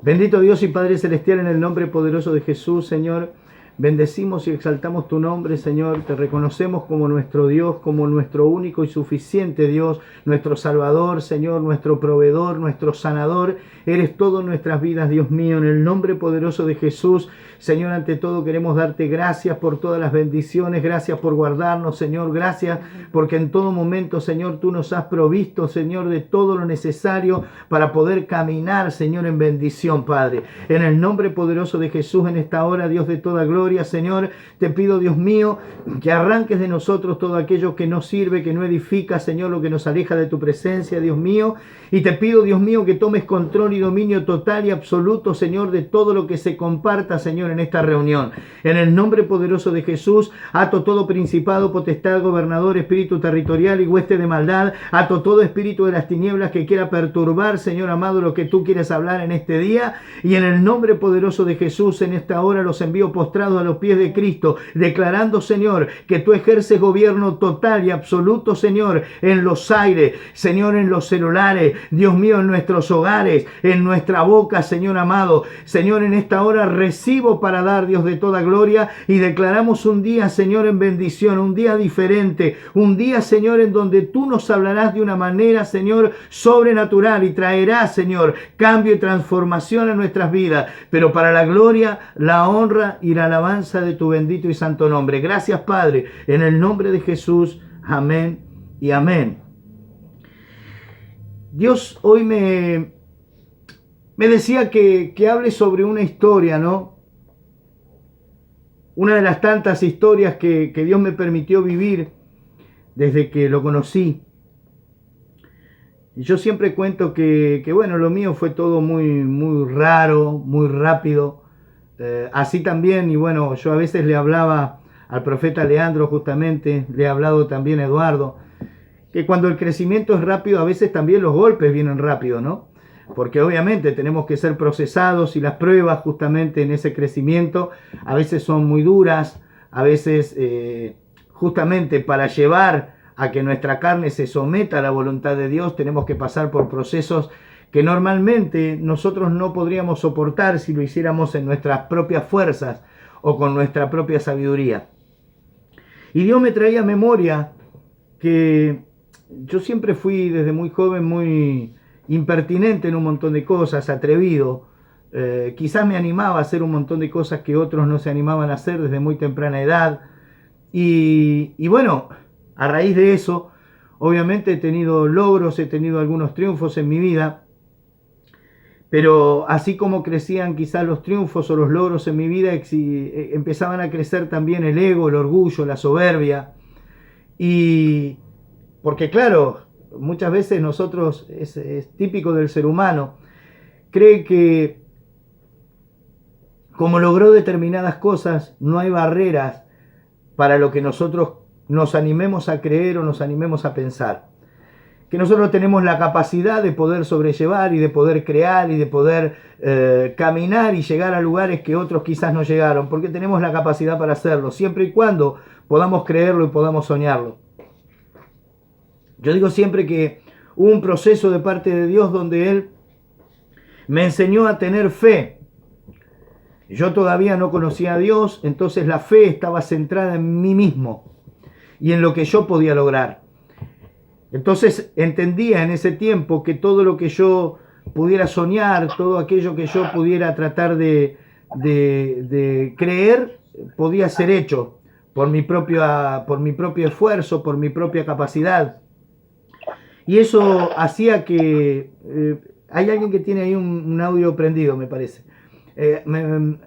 Bendito Dios y Padre Celestial, en el nombre poderoso de Jesús, Señor, bendecimos y exaltamos tu nombre, Señor. Te reconocemos como nuestro Dios, como nuestro único y suficiente Dios, nuestro Salvador, Señor, nuestro proveedor, nuestro sanador. Eres todo en nuestras vidas, Dios mío, en el nombre poderoso de Jesús. Señor, ante todo queremos darte gracias por todas las bendiciones, gracias por guardarnos, Señor, gracias porque en todo momento, Señor, tú nos has provisto, Señor, de todo lo necesario para poder caminar, Señor, en bendición, Padre. En el nombre poderoso de Jesús, en esta hora, Dios de toda gloria, Señor, te pido, Dios mío, que arranques de nosotros todo aquello que no sirve, que no edifica, Señor, lo que nos aleja de tu presencia, Dios mío. Y te pido, Dios mío, que tomes control y dominio total y absoluto, Señor, de todo lo que se comparta, Señor, en esta reunión. En el nombre poderoso de Jesús, ato todo principado, potestad, gobernador, espíritu territorial y hueste de maldad. Ato todo espíritu de las tinieblas que quiera perturbar, Señor amado, lo que tú quieres hablar en este día. Y en el nombre poderoso de Jesús, en esta hora los envío postrados a los pies de Cristo, declarando, Señor, que tú ejerces gobierno total y absoluto, Señor, en los aires, Señor, en los celulares, Dios mío, en nuestros hogares, en nuestra boca, Señor amado. Señor, en esta hora recibo para dar, Dios de toda gloria, y declaramos un día, Señor, en bendición, un día diferente, un día, Señor, en donde tú nos hablarás de una manera, Señor, sobrenatural y traerás, Señor, cambio y transformación a nuestras vidas, pero para la gloria, la honra y la alabanza de tu bendito y santo nombre. Gracias, Padre, en el nombre de Jesús. Amén y amén. Dios hoy me decía que hable sobre una historia, ¿no? Una de las tantas historias que Dios me permitió vivir desde que lo conocí. Y yo siempre cuento que bueno, lo mío fue todo muy raro, muy rápido. Así también, y bueno, yo a veces le hablaba al profeta Leandro justamente, le he hablado también a Eduardo, que cuando el crecimiento es rápido, a veces también los golpes vienen rápido, ¿no? Porque obviamente tenemos que ser procesados y las pruebas justamente en ese crecimiento a veces son muy duras, a veces justamente para llevar a que nuestra carne se someta a la voluntad de Dios tenemos que pasar por procesos que normalmente nosotros no podríamos soportar si lo hiciéramos en nuestras propias fuerzas o con nuestra propia sabiduría. Y Dios me traía a memoria que yo siempre fui desde muy joven muy impertinente en un montón de cosas, atrevido. Quizás me animaba a hacer un montón de cosas que otros no se animaban a hacer desde muy temprana edad. Y bueno, a raíz de eso, obviamente he tenido logros, he tenido algunos triunfos en mi vida. Pero así como crecían quizás los triunfos o los logros en mi vida, empezaban a crecer también el ego, el orgullo, la soberbia. Y porque claro, muchas veces nosotros, es típico del ser humano, cree que como logró determinadas cosas, no hay barreras para lo que nosotros nos animemos a creer o nos animemos a pensar. Que nosotros tenemos la capacidad de poder sobrellevar y de poder crear y de poder caminar y llegar a lugares que otros quizás no llegaron, porque tenemos la capacidad para hacerlo, siempre y cuando podamos creerlo y podamos soñarlo. Yo digo siempre que hubo un proceso de parte de Dios donde Él me enseñó a tener fe. Yo todavía no conocía a Dios, entonces la fe estaba centrada en mí mismo y en lo que yo podía lograr. Entonces entendía en ese tiempo que todo lo que yo pudiera soñar, todo aquello que yo pudiera tratar de creer, podía ser hecho por mi propio esfuerzo, por mi propia capacidad. Y eso hacía que... hay alguien que tiene ahí un audio prendido, me parece.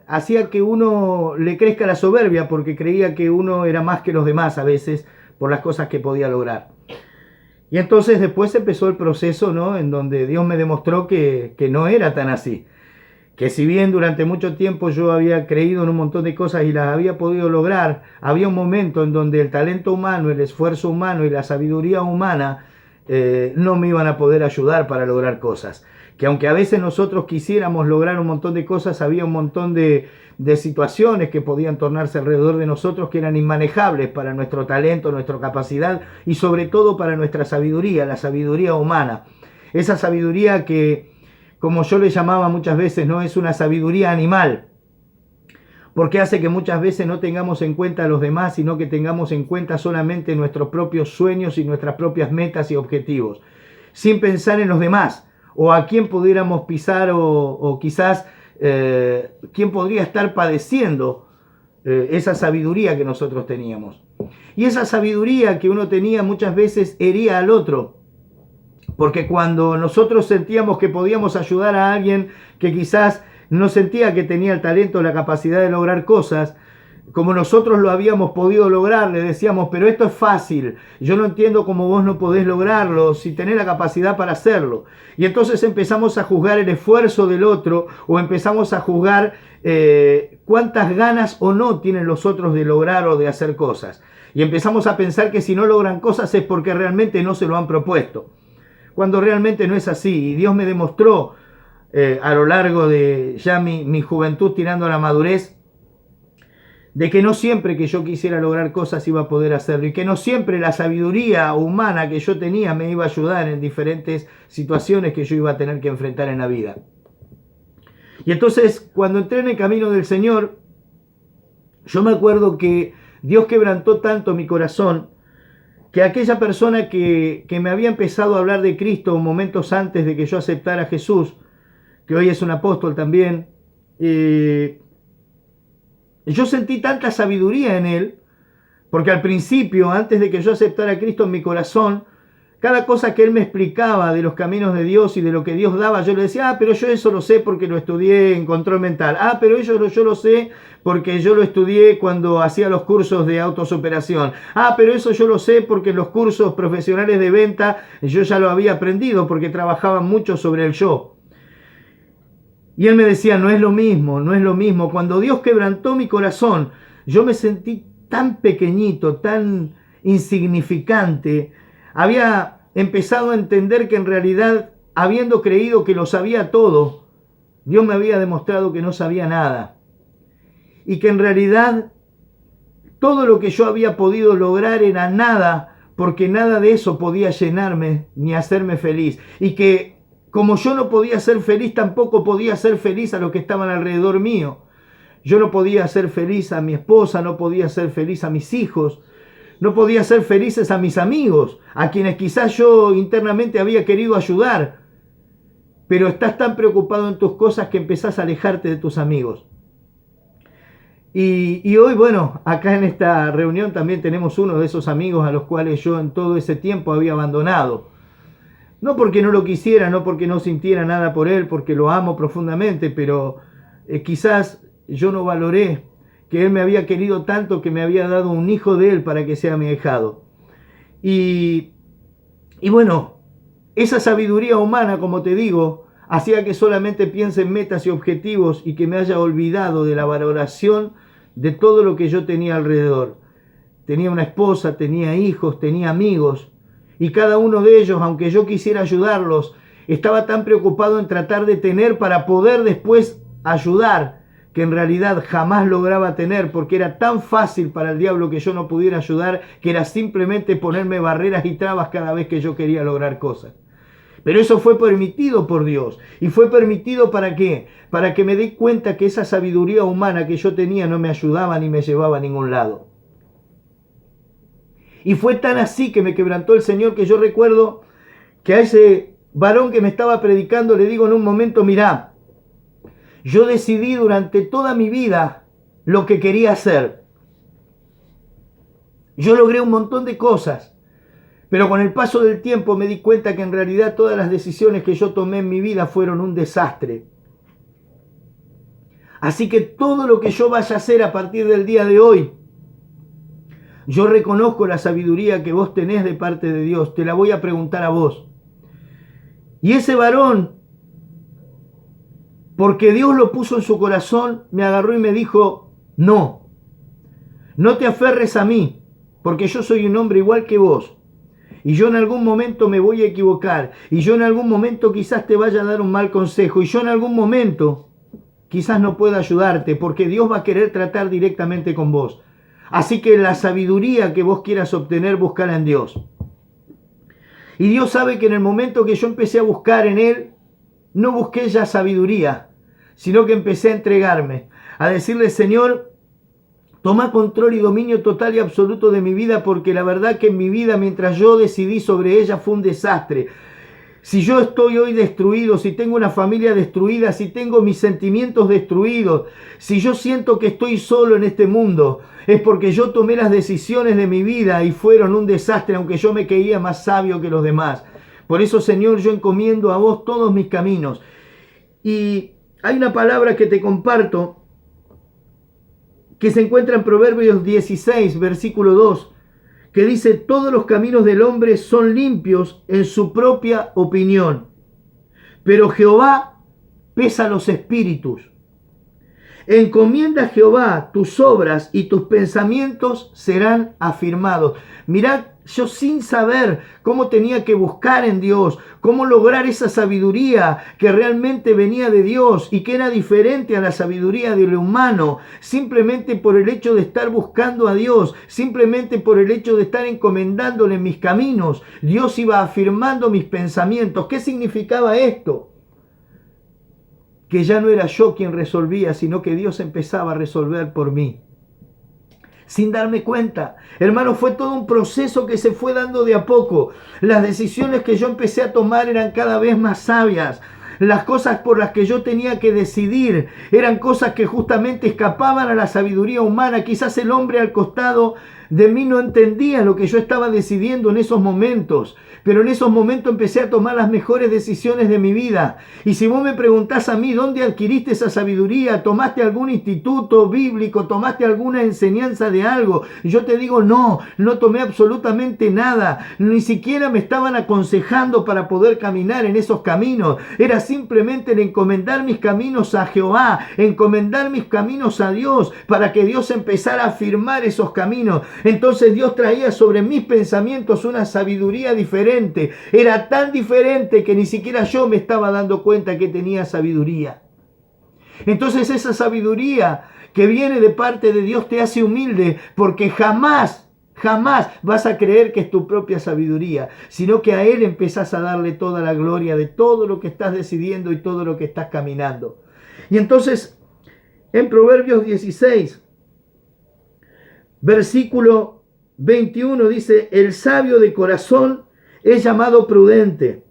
Hacía que uno le crezca la soberbia porque creía que uno era más que los demás a veces por las cosas que podía lograr. Y entonces después empezó el proceso, ¿no? En donde Dios me demostró que no era tan así. Que si bien durante mucho tiempo yo había creído en un montón de cosas y las había podido lograr, había un momento en donde el talento humano, el esfuerzo humano y la sabiduría humana no me iban a poder ayudar para lograr cosas. Que aunque a veces nosotros quisiéramos lograr un montón de cosas, había un montón de situaciones que podían tornarse alrededor de nosotros que eran inmanejables para nuestro talento, nuestra capacidad y sobre todo para nuestra sabiduría, la sabiduría humana. Esa sabiduría que, como yo le llamaba muchas veces, no es una sabiduría animal, porque hace que muchas veces no tengamos en cuenta a los demás, sino que tengamos en cuenta solamente nuestros propios sueños y nuestras propias metas y objetivos, sin pensar en los demás, o a quién pudiéramos pisar, o quizás quién podría estar padeciendo esa sabiduría que nosotros teníamos. Y esa sabiduría que uno tenía muchas veces hería al otro, porque cuando nosotros sentíamos que podíamos ayudar a alguien que quizás no sentía que tenía el talento o la capacidad de lograr cosas, como nosotros lo habíamos podido lograr, le decíamos, pero esto es fácil, yo no entiendo cómo vos no podés lograrlo, si tenés la capacidad para hacerlo. Y entonces empezamos a juzgar el esfuerzo del otro, o empezamos a juzgar cuántas ganas o no tienen los otros de lograr o de hacer cosas. Y empezamos a pensar que si no logran cosas es porque realmente no se lo han propuesto, cuando realmente no es así. Y Dios me demostró a lo largo de ya mi juventud tirando a la madurez, de que no siempre que yo quisiera lograr cosas iba a poder hacerlo, y que no siempre la sabiduría humana que yo tenía me iba a ayudar en diferentes situaciones que yo iba a tener que enfrentar en la vida. Y entonces, cuando entré en el camino del Señor, yo me acuerdo que Dios quebrantó tanto mi corazón, que aquella persona que me había empezado a hablar de Cristo momentos antes de que yo aceptara a Jesús, que hoy es un apóstol también, yo sentí tanta sabiduría en él, porque al principio, antes de que yo aceptara a Cristo en mi corazón, cada cosa que él me explicaba de los caminos de Dios y de lo que Dios daba, yo le decía, pero yo eso lo sé porque lo estudié en control mental. Pero yo lo sé porque yo lo estudié cuando hacía los cursos de autosuperación. Pero eso yo lo sé porque en los cursos profesionales de venta yo ya lo había aprendido porque trabajaba mucho sobre el yo. Y él me decía, no es lo mismo, no es lo mismo. Cuando Dios quebrantó mi corazón, yo me sentí tan pequeñito, tan insignificante. Había empezado a entender que en realidad, habiendo creído que lo sabía todo, Dios me había demostrado que no sabía nada. Y que en realidad todo lo que yo había podido lograr era nada, porque nada de eso podía llenarme ni hacerme feliz. Y que como yo no podía ser feliz, tampoco podía ser feliz a los que estaban alrededor mío. Yo no podía ser feliz a mi esposa, no podía ser feliz a mis hijos, no podía ser felices a mis amigos, a quienes quizás yo internamente había querido ayudar. Pero estás tan preocupado en tus cosas que empezás a alejarte de tus amigos. Y hoy, bueno, acá en esta reunión también tenemos uno de esos amigos a los cuales yo en todo ese tiempo había abandonado. No porque no lo quisiera, no porque no sintiera nada por él, porque lo amo profundamente, pero quizás yo no valoré que él me había querido tanto que me había dado un hijo de él para que sea mi ahijado. Y bueno, esa sabiduría humana, como te digo, hacía que solamente piense en metas y objetivos y que me haya olvidado de la valoración de todo lo que yo tenía alrededor. Tenía una esposa, tenía hijos, tenía amigos, y cada uno de ellos, aunque yo quisiera ayudarlos, estaba tan preocupado en tratar de tener para poder después ayudar, que en realidad jamás lograba tener, porque era tan fácil para el diablo que yo no pudiera ayudar, que era simplemente ponerme barreras y trabas cada vez que yo quería lograr cosas. Pero eso fue permitido por Dios. ¿Y fue permitido para qué? Para que me dé cuenta que esa sabiduría humana que yo tenía no me ayudaba ni me llevaba a ningún lado. Y fue tan así que me quebrantó el Señor, que yo recuerdo que a ese varón que me estaba predicando le digo en un momento, mirá, yo decidí durante toda mi vida lo que quería hacer. Yo logré un montón de cosas, pero con el paso del tiempo me di cuenta que en realidad todas las decisiones que yo tomé en mi vida fueron un desastre. Así que todo lo que yo vaya a hacer a partir del día de hoy, yo reconozco la sabiduría que vos tenés de parte de Dios, te la voy a preguntar a vos. Y ese varón, porque Dios lo puso en su corazón, me agarró y me dijo, no te aferres a mí, porque yo soy un hombre igual que vos. Y yo en algún momento me voy a equivocar, y yo en algún momento quizás te vaya a dar un mal consejo, y yo en algún momento quizás no pueda ayudarte, porque Dios va a querer tratar directamente con vos. Así que la sabiduría que vos quieras obtener, búscala en Dios. Y Dios sabe que en el momento que yo empecé a buscar en Él, no busqué ya sabiduría, sino que empecé a entregarme, a decirle, Señor, toma control y dominio total y absoluto de mi vida, porque la verdad que en mi vida, mientras yo decidí sobre ella, fue un desastre. Si yo estoy hoy destruido, si tengo una familia destruida, si tengo mis sentimientos destruidos, si yo siento que estoy solo en este mundo, es porque yo tomé las decisiones de mi vida y fueron un desastre, aunque yo me creía más sabio que los demás. Por eso, Señor, yo encomiendo a vos todos mis caminos. Y hay una palabra que te comparto que se encuentra en Proverbios 16, versículo 2, que dice, todos los caminos del hombre son limpios en su propia opinión, pero Jehová pesa los espíritus. Encomienda a Jehová tus obras y tus pensamientos serán afirmados. Mirad, yo sin saber cómo tenía que buscar en Dios, cómo lograr esa sabiduría que realmente venía de Dios y que era diferente a la sabiduría de lo humano, simplemente por el hecho de estar buscando a Dios, simplemente por el hecho de estar encomendándole mis caminos, Dios iba afirmando mis pensamientos. ¿Qué significaba esto? Que ya no era yo quien resolvía, sino que Dios empezaba a resolver por mí. Sin darme cuenta. Hermano, fue todo un proceso que se fue dando de a poco. Las decisiones que yo empecé a tomar eran cada vez más sabias. Las cosas por las que yo tenía que decidir eran cosas que justamente escapaban a la sabiduría humana. Quizás el hombre al costado de mí no entendía lo que yo estaba decidiendo en esos momentos, pero en esos momentos empecé a tomar las mejores decisiones de mi vida. Y si vos me preguntás a mí, ¿dónde adquiriste esa sabiduría? ¿Tomaste algún instituto bíblico? ¿Tomaste alguna enseñanza de algo? Y yo te digo, no tomé absolutamente nada. Ni siquiera me estaban aconsejando para poder caminar en esos caminos. Era simplemente el encomendar mis caminos a Jehová, encomendar mis caminos a Dios, para que Dios empezara a afirmar esos caminos. Entonces Dios traía sobre mis pensamientos una sabiduría diferente. Era tan diferente que ni siquiera yo me estaba dando cuenta que tenía sabiduría. Entonces esa sabiduría que viene de parte de Dios te hace humilde, porque jamás vas a creer que es tu propia sabiduría, sino que a Él empezás a darle toda la gloria de todo lo que estás decidiendo y todo lo que estás caminando. Y entonces, en Proverbios 16, versículo 21 dice, el sabio de corazón es llamado prudente,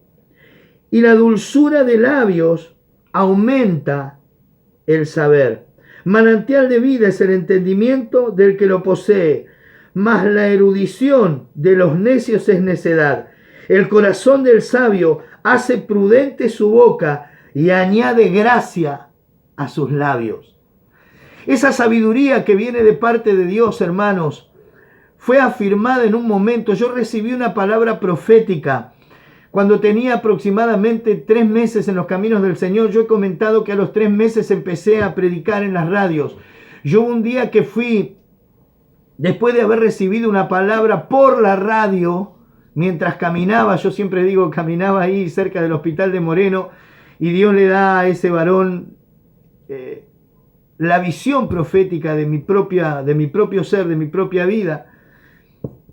y la dulzura de labios aumenta el saber. Manantial de vida es el entendimiento del que lo posee, mas la erudición de los necios es necedad. El corazón del sabio hace prudente su boca y añade gracia a sus labios. Esa sabiduría que viene de parte de Dios, hermanos, fue afirmada en un momento. Yo recibí una palabra profética cuando tenía aproximadamente 3 meses en los caminos del Señor. Yo he comentado que a los 3 meses empecé a predicar en las radios. Yo un día que fui, después de haber recibido una palabra por la radio, mientras caminaba, yo siempre digo, caminaba ahí cerca del hospital de Moreno, y Dios le da a ese varón la visión profética de mi propio ser, de mi propia vida,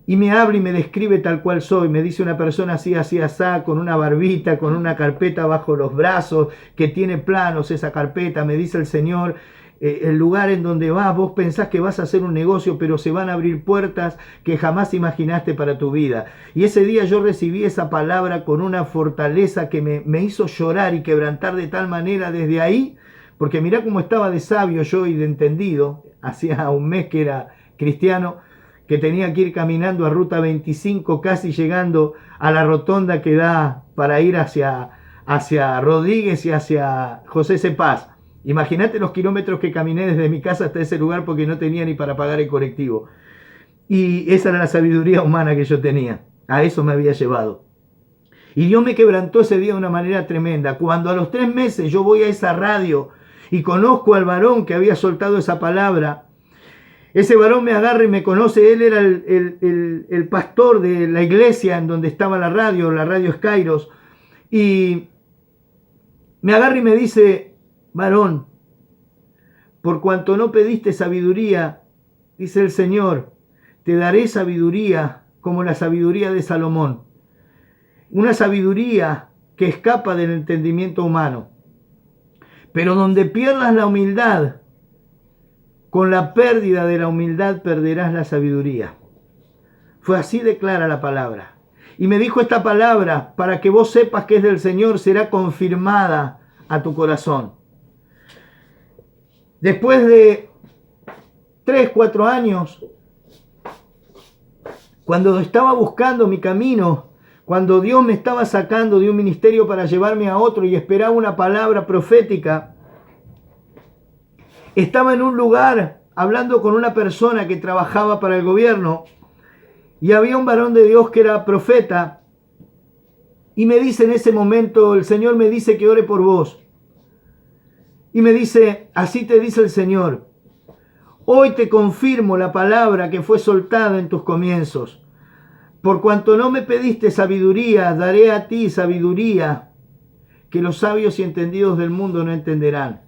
y me habla y me describe tal cual soy. Me dice una persona así, así, asá, con una barbita, con una carpeta bajo los brazos, que tiene planos esa carpeta. Me dice el Señor, el lugar en donde vas, vos pensás que vas a hacer un negocio, pero se van a abrir puertas que jamás imaginaste para tu vida. Y ese día yo recibí esa palabra con una fortaleza que me hizo llorar y quebrantar de tal manera desde ahí, porque mirá cómo estaba de sabio yo y de entendido. Hacía un mes que era cristiano, que tenía que ir caminando a Ruta 25, casi llegando a la rotonda que da para ir hacia Rodríguez y hacia José C. Paz. Imagínate los kilómetros que caminé desde mi casa hasta ese lugar porque no tenía ni para pagar el colectivo. Y esa era la sabiduría humana que yo tenía. A eso me había llevado. Y Dios me quebrantó ese día de una manera tremenda. Cuando a los 3 meses yo voy a esa radio y conozco al varón que había soltado esa palabra, ese varón me agarra y me conoce. Él era el pastor de la iglesia en donde estaba la radio Kairos. Y me agarra y me dice, varón, por cuanto no pediste sabiduría, dice el Señor, te daré sabiduría como la sabiduría de Salomón. Una sabiduría que escapa del entendimiento humano. Pero donde pierdas la humildad, con la pérdida de la humildad perderás la sabiduría. Fue así declara la palabra. Y me dijo esta palabra, para que vos sepas que es del Señor, será confirmada a tu corazón. Después de 3, 4 años, cuando estaba buscando mi camino, cuando Dios me estaba sacando de un ministerio para llevarme a otro y esperaba una palabra profética, estaba en un lugar hablando con una persona que trabajaba para el gobierno y había un varón de Dios que era profeta y me dice en ese momento, el Señor me dice que ore por vos. Y me dice, así te dice el Señor, hoy te confirmo la palabra que fue soltada en tus comienzos. Por cuanto no me pediste sabiduría, daré a ti sabiduría que los sabios y entendidos del mundo no entenderán,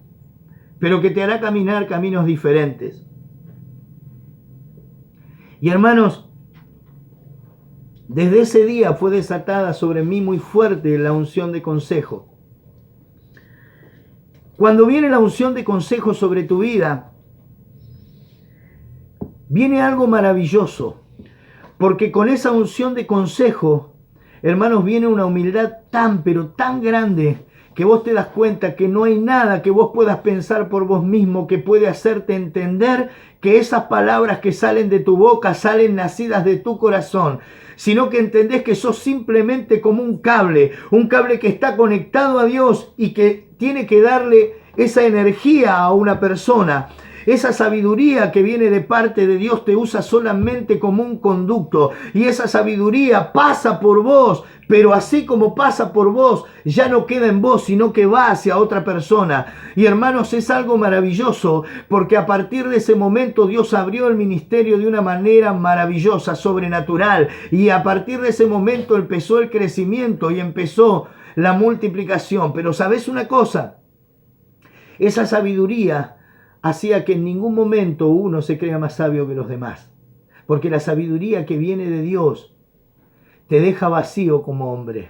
pero que te hará caminar caminos diferentes. Y hermanos, desde ese día fue desatada sobre mí muy fuerte la unción de consejo. Cuando viene la unción de consejo sobre tu vida, viene algo maravilloso, porque con esa unción de consejo, hermanos, viene una humildad tan, pero tan grande, que vos te das cuenta que no hay nada que vos puedas pensar por vos mismo que puede hacerte entender que esas palabras que salen de tu boca salen nacidas de tu corazón, sino que entendés que sos simplemente como un cable que está conectado a Dios y que tiene que darle esa energía a una persona. Esa sabiduría que viene de parte de Dios te usa solamente como un conducto y esa sabiduría pasa por vos, pero así como pasa por vos, ya no queda en vos, sino que va hacia otra persona. Y hermanos, es algo maravilloso, porque a partir de ese momento Dios abrió el ministerio de una manera maravillosa, sobrenatural, y a partir de ese momento empezó el crecimiento y empezó la multiplicación. Pero ¿sabés una cosa? Esa sabiduría hacía que en ningún momento uno se crea más sabio que los demás. Porque la sabiduría que viene de Dios te deja vacío como hombre.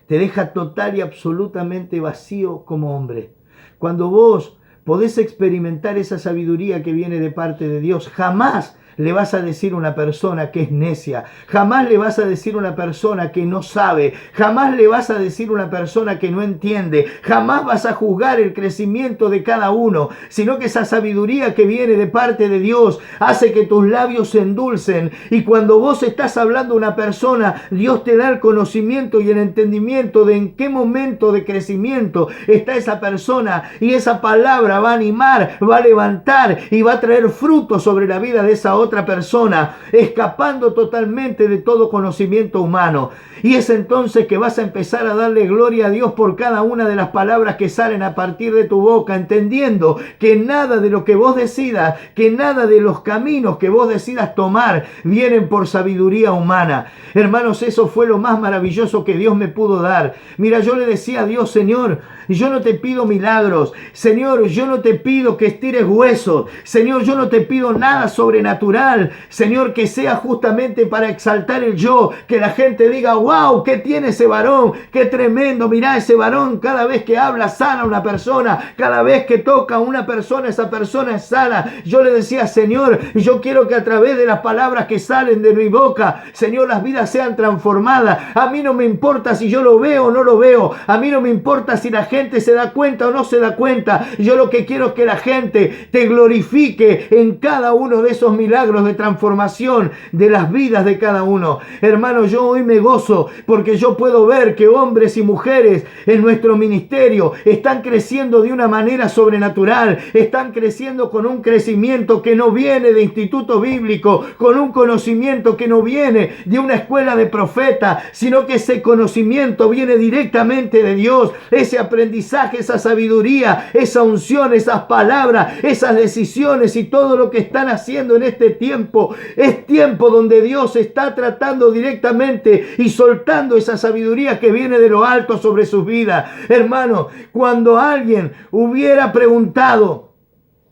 Te deja total y absolutamente vacío como hombre. Cuando vos podés experimentar esa sabiduría que viene de parte de Dios, jamás le vas a decir a una persona que es necia, jamás le vas a decir a una persona que no sabe, jamás le vas a decir a una persona que no entiende, jamás vas a juzgar el crecimiento de cada uno, sino que esa sabiduría que viene de parte de Dios hace que tus labios se endulcen, y cuando vos estás hablando a una persona, Dios te da el conocimiento y el entendimiento de en qué momento de crecimiento está esa persona, y esa palabra va a animar, va a levantar y va a traer fruto sobre la vida de esa otra persona, escapando totalmente de todo conocimiento humano. Y es entonces que vas a empezar a darle gloria a Dios por cada una de las palabras que salen a partir de tu boca, entendiendo que nada de lo que vos decidas, que nada de los caminos que vos decidas tomar vienen por sabiduría humana. Hermanos, eso fue lo más maravilloso que Dios me pudo dar. Mira, yo le decía a Dios, Señor, yo no te pido milagros, Señor, yo no te pido que estires huesos, Señor, yo no te pido nada sobrenatural, Señor, que sea justamente para exaltar el yo, que la gente diga, wow, ¿qué tiene ese varón? Qué tremendo, mirá ese varón, cada vez que habla sana a una persona, cada vez que toca a una persona, esa persona es sana. Yo le decía, Señor, yo quiero que a través de las palabras que salen de mi boca, Señor, las vidas sean transformadas. A mí no me importa si yo lo veo o no lo veo, a mí no me importa si la gente se da cuenta o no se da cuenta. Yo lo que quiero es que la gente te glorifique en cada uno de esos milagros de transformación de las vidas de cada uno. Hermano, yo hoy me gozo porque yo puedo ver que hombres y mujeres en nuestro ministerio están creciendo de una manera sobrenatural, están creciendo con un crecimiento que no viene de instituto bíblico, con un conocimiento que no viene de una escuela de profeta, sino que ese conocimiento viene directamente de Dios. Ese aprendizaje, esa sabiduría, esa unción, esas palabras, esas decisiones y todo lo que están haciendo en este tiempo, es tiempo donde Dios está tratando directamente y soltando esa sabiduría que viene de lo alto sobre sus vidas. Hermano, cuando alguien hubiera preguntado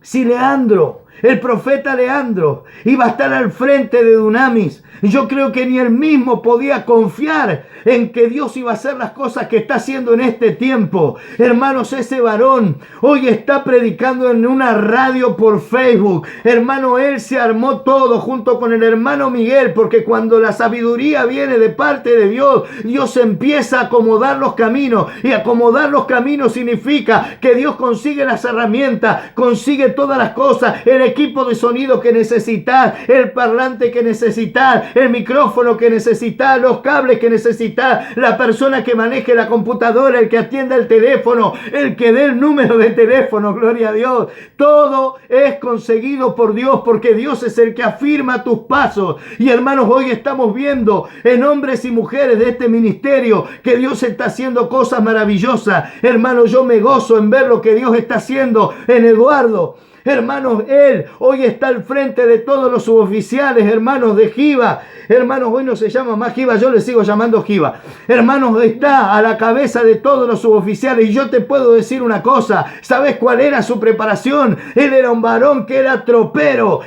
si Leandro El profeta Leandro iba a estar al frente de Dunamis. Yo creo que ni él mismo podía confiar en que Dios iba a hacer las cosas que está haciendo en este tiempo. Hermanos, ese varón hoy está predicando en una radio por Facebook. Hermano, él se armó todo junto con el hermano Miguel, porque cuando la sabiduría viene de parte de Dios, Dios empieza a acomodar los caminos. Y acomodar los caminos significa que Dios consigue las herramientas, consigue todas las cosas, el equipo de sonido que necesitas, el parlante que necesitas, el micrófono que necesitas, los cables que necesitas, la persona que maneje la computadora, el que atienda el teléfono, el que dé el número de teléfono, gloria a Dios. Todo es conseguido por Dios, porque Dios es el que afirma tus pasos. Y hermanos, hoy estamos viendo en hombres y mujeres de este ministerio que Dios está haciendo cosas maravillosas. Hermanos, yo me gozo en ver lo que Dios está haciendo en Eduardo. Hermanos, él hoy está al frente de todos los suboficiales, hermanos, de Giva. Hermanos, hoy no se llama más Giva, yo le sigo llamando Giva. Hermanos, está a la cabeza de todos los suboficiales. Y yo te puedo decir una cosa, ¿sabes cuál era su preparación? Él era un varón que era tropero,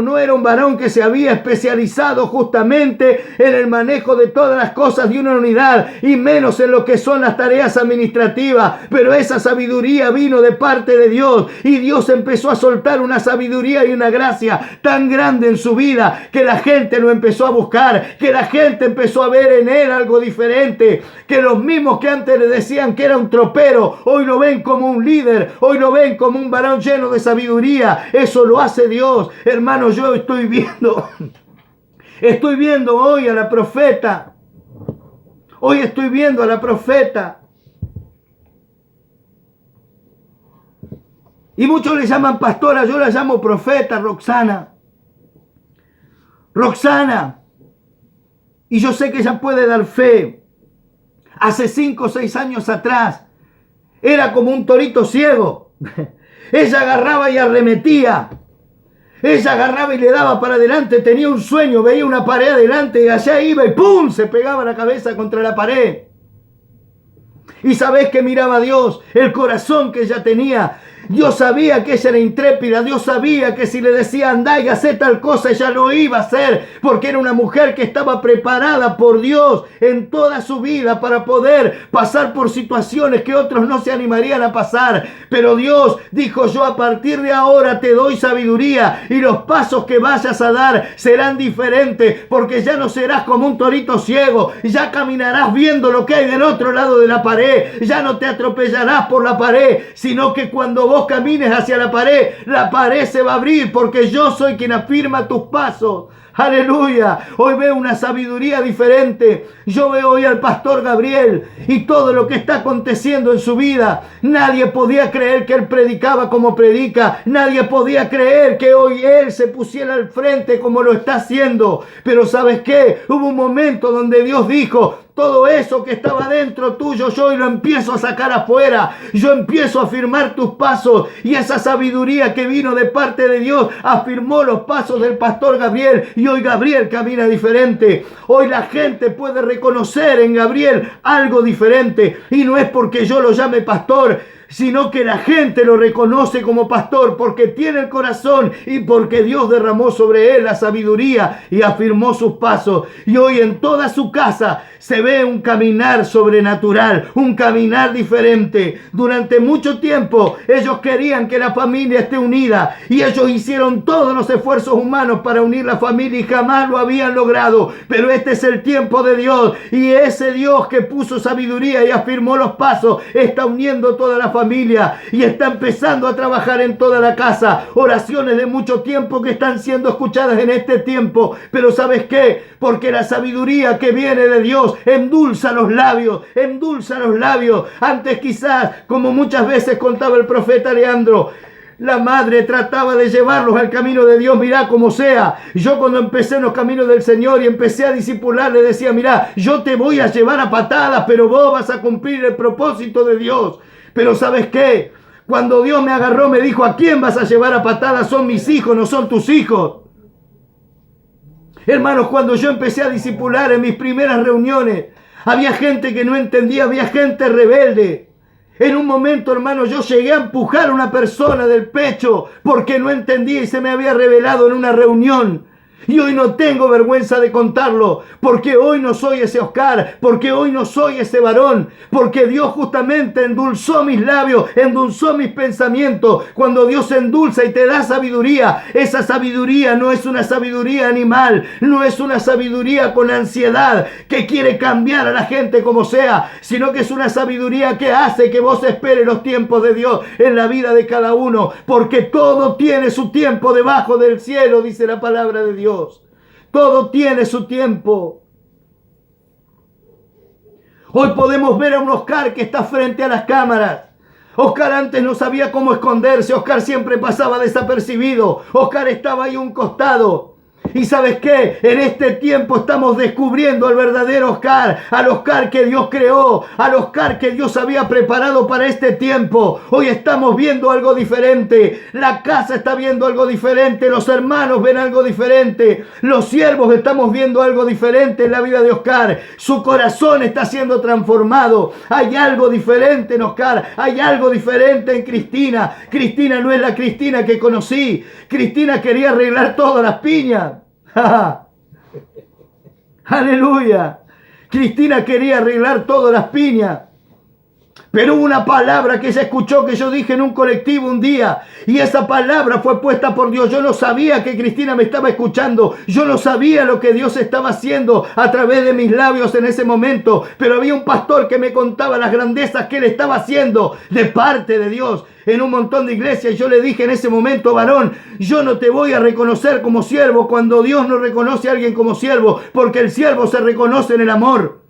no era un varón que se había especializado justamente en el manejo de todas las cosas de una unidad, y menos en lo que son las tareas administrativas. Pero esa sabiduría vino de parte de Dios, y Dios empezó a soltar una sabiduría y una gracia tan grande en su vida, que la gente lo empezó a buscar, que la gente empezó a ver en él algo diferente, que los mismos que antes le decían que era un tropero, hoy lo ven como un líder, hoy lo ven como un varón lleno de sabiduría. Eso lo hace Dios. Hermano, yo estoy viendo hoy a la profeta. Hoy estoy viendo a la profeta. Y muchos le llaman pastora, yo la llamo profeta, Roxana. Y yo sé que ella puede dar fe. Hace 5 o 6 años atrás, era como un torito ciego. Ella agarraba y arremetía. Ella agarraba y le daba para adelante. Tenía un sueño, veía una pared adelante y allá iba y ¡pum! Se pegaba la cabeza contra la pared. Y sabés que miraba a Dios, el corazón que ella tenía. Dios sabía que ella era intrépida. Dios sabía que si le decía andá y hacé tal cosa, ella lo iba a hacer, porque era una mujer que estaba preparada por Dios en toda su vida para poder pasar por situaciones que otros no se animarían a pasar. Pero Dios dijo: yo a partir de ahora te doy sabiduría, y los pasos que vayas a dar serán diferentes, porque ya no serás como un torito ciego, ya caminarás viendo lo que hay del otro lado de la pared, ya no te atropellarás por la pared, sino que cuando vos camines hacia la pared se va a abrir, porque yo soy quien afirma tus pasos. Aleluya. Hoy veo una sabiduría diferente. Yo veo hoy al pastor Gabriel y todo lo que está aconteciendo en su vida. Nadie podía creer que él predicaba como predica. Nadie podía creer que hoy él se pusiera al frente como lo está haciendo. Pero ¿sabes qué? Hubo un momento donde Dios dijo: todo eso que estaba dentro tuyo, yo hoy lo empiezo a sacar afuera. Yo empiezo a afirmar tus pasos. Y esa sabiduría que vino de parte de Dios afirmó los pasos del pastor Gabriel. Y hoy Gabriel camina diferente. Hoy la gente puede reconocer en Gabriel algo diferente. Y no es porque yo lo llame pastor, sino que la gente lo reconoce como pastor, porque tiene el corazón y porque Dios derramó sobre él la sabiduría y afirmó sus pasos. Y hoy en toda su casa se ve un caminar sobrenatural, un caminar diferente. Durante mucho tiempo ellos querían que la familia esté unida, y ellos hicieron todos los esfuerzos humanos para unir la familia y jamás lo habían logrado. Pero este es el tiempo de Dios, y ese Dios que puso sabiduría y afirmó los pasos está uniendo toda la familia y está empezando a trabajar en toda la casa. Oraciones de mucho tiempo que están siendo escuchadas en este tiempo. Pero ¿sabes qué? Porque la sabiduría que viene de Dios endulza los labios, Antes quizás, como muchas veces contaba el profeta Leandro, la madre trataba de llevarlos al camino de Dios, mirá como sea. Yo cuando empecé en los caminos del Señor y empecé a discipular, le decía: mirá, yo te voy a llevar a patadas, pero vos vas a cumplir el propósito de Dios. Pero ¿sabes qué? Cuando Dios me agarró, me dijo: ¿a quién vas a llevar a patadas? Son mis hijos, no son tus hijos. Hermanos, cuando yo empecé a discipular en mis primeras reuniones, había gente que no entendía, había gente rebelde. En un momento, hermano, yo llegué a empujar a una persona del pecho porque no entendía y se me había revelado en una reunión. Y hoy no tengo vergüenza de contarlo, porque hoy no soy ese Oscar, porque hoy no soy ese varón, porque Dios justamente endulzó mis labios, endulzó mis pensamientos. Cuando Dios endulza y te da sabiduría, esa sabiduría no es una sabiduría animal, no es una sabiduría con ansiedad que quiere cambiar a la gente como sea, sino que es una sabiduría que hace que vos esperes los tiempos de Dios en la vida de cada uno, porque todo tiene su tiempo debajo del cielo, dice la palabra de Dios. Todo tiene su tiempo. Hoy podemos ver a un Oscar que está frente a las cámaras. Oscar antes no sabía cómo esconderse. Oscar siempre pasaba desapercibido. Oscar estaba ahí a un costado. Y ¿sabes qué? En este tiempo estamos descubriendo al verdadero Oscar, al Oscar que Dios creó, al Oscar que Dios había preparado para este tiempo. Hoy estamos viendo algo diferente, la casa está viendo algo diferente, los hermanos ven algo diferente, los siervos estamos viendo algo diferente en la vida de Oscar. Su corazón está siendo transformado, hay algo diferente en Oscar, hay algo diferente en Cristina. Cristina no es la Cristina que conocí. Cristina quería arreglar todas las piñas. Aleluya. Cristina quería arreglar todas las piñas. Pero hubo una palabra que ella escuchó que yo dije en un colectivo un día. Y esa palabra fue puesta por Dios. Yo no sabía que Cristina me estaba escuchando. Yo no sabía lo que Dios estaba haciendo a través de mis labios en ese momento. Pero había un pastor que me contaba las grandezas que él estaba haciendo de parte de Dios en un montón de iglesias. Y yo le dije en ese momento: varón, yo no te voy a reconocer como siervo cuando Dios no reconoce a alguien como siervo. Porque el siervo se reconoce en el amor.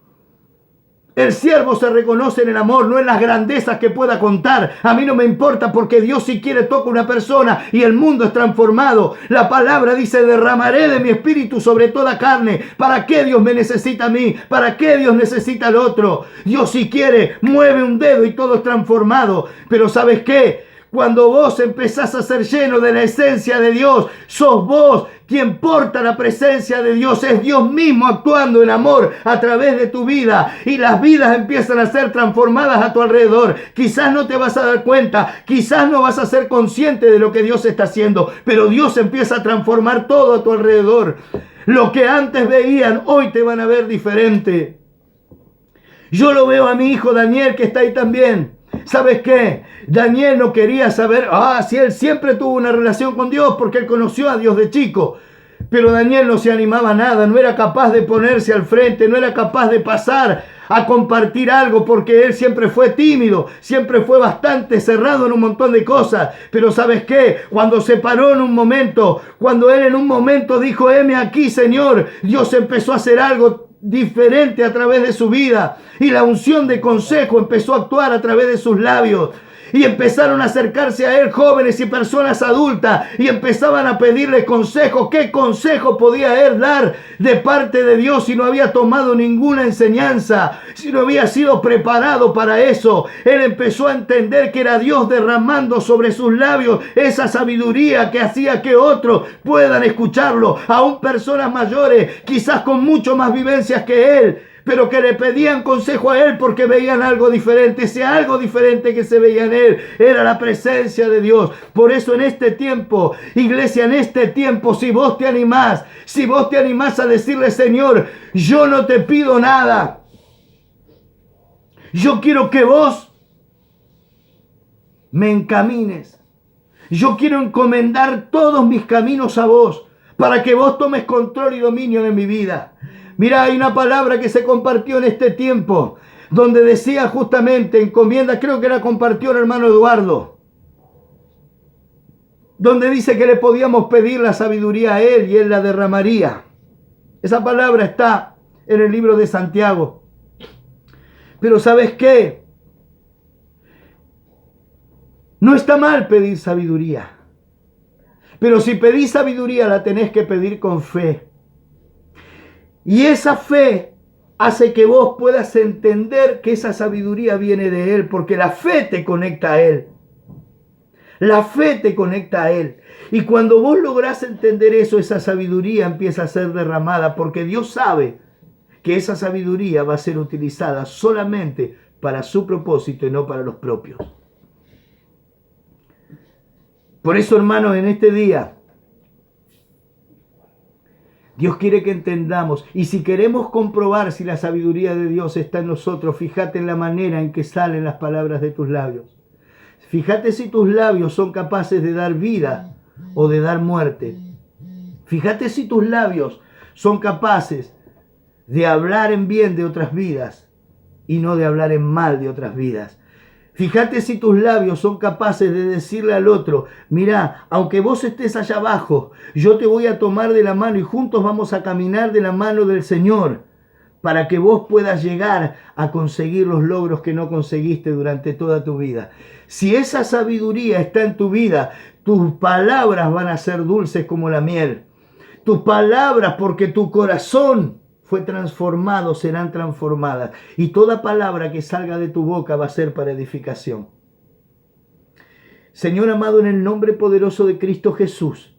El siervo se reconoce en el amor, no en las grandezas que pueda contar. A mí no me importa, porque Dios, si quiere, toca una persona y el mundo es transformado. La palabra dice: derramaré de mi espíritu sobre toda carne. ¿Para qué Dios me necesita a mí? ¿Para qué Dios necesita al otro? Dios, si quiere, mueve un dedo y todo es transformado. Pero ¿sabes qué? Cuando vos empezás a ser lleno de la esencia de Dios, sos vos quien porta la presencia de Dios. Es Dios mismo actuando en amor a través de tu vida. Y las vidas empiezan a ser transformadas a tu alrededor. Quizás no te vas a dar cuenta. Quizás no vas a ser consciente de lo que Dios está haciendo. Pero Dios empieza a transformar todo a tu alrededor. Lo que antes veían, hoy te van a ver diferente. Yo lo veo a mi hijo Daniel, que está ahí también. ¿Sabes qué? Daniel no quería saber, si él siempre tuvo una relación con Dios porque él conoció a Dios de chico. Pero Daniel no se animaba a nada, no era capaz de ponerse al frente, no era capaz de pasar a compartir algo porque él siempre fue tímido, siempre fue bastante cerrado en un montón de cosas. Pero ¿sabes qué? Cuando se paró en un momento, cuando él en un momento dijo: heme aquí, Señor, Dios empezó a hacer algo diferente a través de su vida, y la unción de consejo empezó a actuar a través de sus labios. Y empezaron a acercarse a él jóvenes y personas adultas y empezaban a pedirle consejo. ¿Qué consejo podía él dar de parte de Dios si no había tomado ninguna enseñanza? Si no había sido preparado para eso. Él empezó a entender que era Dios derramando sobre sus labios esa sabiduría que hacía que otros puedan escucharlo. Aún personas mayores, quizás con mucho más vivencias que él, pero que le pedían consejo a él porque veían algo diferente. Ese algo diferente que se veía en él era la presencia de Dios. Por eso en este tiempo, iglesia, en este tiempo, si vos te animás a decirle: Señor, yo no te pido nada. Yo quiero que vos me encamines. Yo quiero encomendar todos mis caminos a vos para que vos tomes control y dominio de mi vida. Mira, hay una palabra que se compartió en este tiempo, donde decía justamente, encomienda, creo que la compartió el hermano Eduardo, donde dice que le podíamos pedir la sabiduría a él y él la derramaría. Esa palabra está en el libro de Santiago. Pero ¿sabes qué? No está mal pedir sabiduría, pero si pedís sabiduría la tenés que pedir con fe. Y esa fe hace que vos puedas entender que esa sabiduría viene de Él, porque la fe te conecta a Él. La fe te conecta a Él. Y cuando vos lográs entender eso, esa sabiduría empieza a ser derramada, porque Dios sabe que esa sabiduría va a ser utilizada solamente para su propósito y no para los propios. Por eso, hermanos, en este día, Dios quiere que entendamos, y si queremos comprobar si la sabiduría de Dios está en nosotros, fíjate en la manera en que salen las palabras de tus labios. Fíjate si tus labios son capaces de dar vida o de dar muerte. Fíjate si tus labios son capaces de hablar en bien de otras vidas y no de hablar en mal de otras vidas. Fíjate si tus labios son capaces de decirle al otro, mira, aunque vos estés allá abajo, yo te voy a tomar de la mano y juntos vamos a caminar de la mano del Señor para que vos puedas llegar a conseguir los logros que no conseguiste durante toda tu vida. Si esa sabiduría está en tu vida, tus palabras van a ser dulces como la miel. Tus palabras, porque tu corazón fue transformado, serán transformadas. Y toda palabra que salga de tu boca va a ser para edificación. Señor amado, en el nombre poderoso de Cristo Jesús,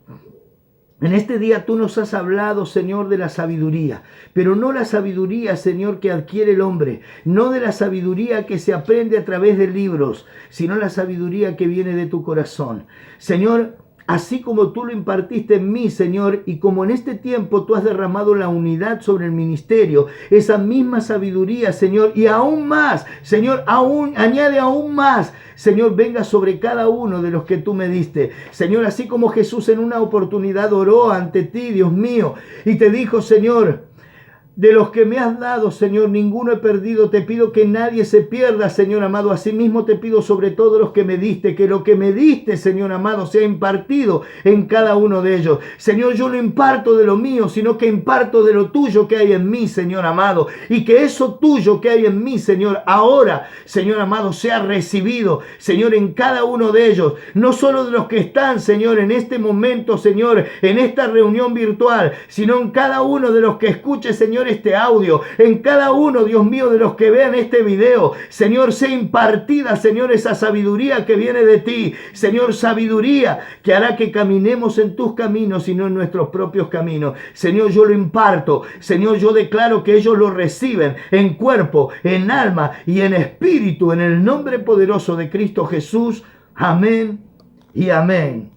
en este día tú nos has hablado, Señor, de la sabiduría, pero no la sabiduría, Señor, que adquiere el hombre, no de la sabiduría que se aprende a través de libros, sino la sabiduría que viene de tu corazón. Señor, así como tú lo impartiste en mí, Señor, y como en este tiempo tú has derramado la unidad sobre el ministerio, esa misma sabiduría, Señor, y aún más, Señor, añade aún más, Señor, venga sobre cada uno de los que tú me diste. Señor, así como Jesús en una oportunidad oró ante ti, Dios mío, y te dijo, Señor, de los que me has dado, Señor, ninguno he perdido. Te pido que nadie se pierda, Señor amado. Asimismo te pido sobre todo los que me diste, que lo que me diste, Señor amado, sea impartido en cada uno de ellos. Señor, yo no imparto de lo mío, sino que imparto de lo tuyo que hay en mí, Señor amado. Y que eso tuyo que hay en mí, Señor, ahora, Señor amado, sea recibido, Señor, en cada uno de ellos. No solo de los que están, Señor, en este momento, Señor, en esta reunión virtual, sino en cada uno de los que escuche, Señor, este audio, en cada uno, Dios mío, de los que vean este video. Señor, sea impartida, Señor, esa sabiduría que viene de ti. Señor, sabiduría que hará que caminemos en tus caminos y no en nuestros propios caminos. Señor, yo lo imparto. Señor, yo declaro que ellos lo reciben en cuerpo, en alma y en espíritu, en el nombre poderoso de Cristo Jesús. Amén y amén.